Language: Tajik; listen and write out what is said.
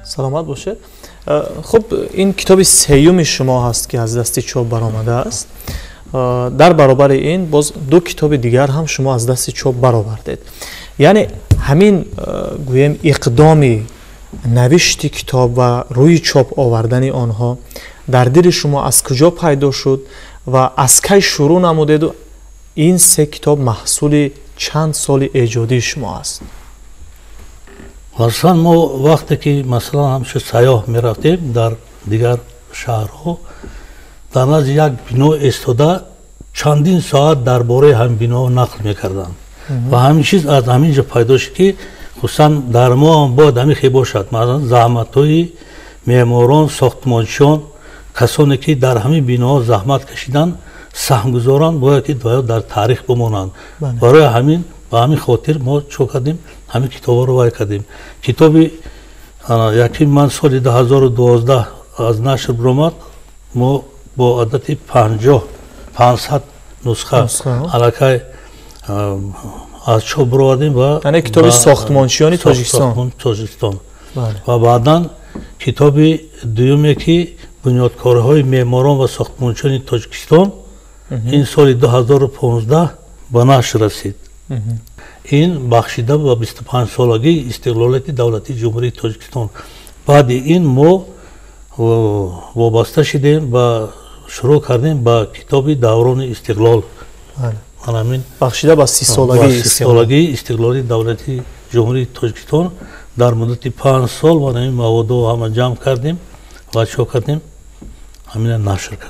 саломат бошед. Хуб, ин китоби сеюми шумо ҳаст ки аз дасти чоп баромадааст. дар баробари ин боз ду китоби дигар ҳам шумо аз дасти чоп баровардед. яъне ҳамин гӯем иқдоми навишти китоб ва рӯи чоп овардани онҳо дар дили шумо аз куҷо пайдо шуд ва аз кай шурӯъ намудеду ин се китоб маҳсули чанд соли эҷодии шумо аст? Варсан мо вақте ки масалан ҳамчун сайёҳ мерафтем дар дигар шаҳрҳо, дар назди як бино истода чандин соат дар бораи ҳамин бино нақл мекарданд ва ҳамин чиз аз ҳамин ҷо пайдо шуд ки хусусан дар мо ҳам бояд ҳамин хел бошад. Масалан заҳматҳои меъморон, сохтмончиён, касоне ки дар ҳамин биноҳо заҳмат кашиданд, саҳмгузорон бояд ки дар таърих бимонанд. Барои ҳамин ба ҳамин хотир мо чо кардем, ҳамин китобҳоро вай кардем. Китоби яки ман соли 2012 аз нашр биромад, мо бо адати 500 нусха аллакай аз чоп бировардем ва яъне китоби сохтмончиёни тоҷикистон ва баъдан китоби дуюме ки бунёдкориҳои меъморон ва сохтмончиёни тоҷикистон, ин соли 2015 ба нашр расид. ин бахшида ба 25-солагии истиқлолияти давлати ҷумҳурии Тоҷикистон. Баъди ин мо вобаста шудем ва шурӯъ кардем ба китоби даврони истиқлол. бахшида ба 30-солагии истиқлолии давлати ҷумҳурии Тоҷикистон дар муддати 5 сол ва ин маводҳо ҳама ҷамъ кардем ва чо кардем, ҳамина нашр кардем.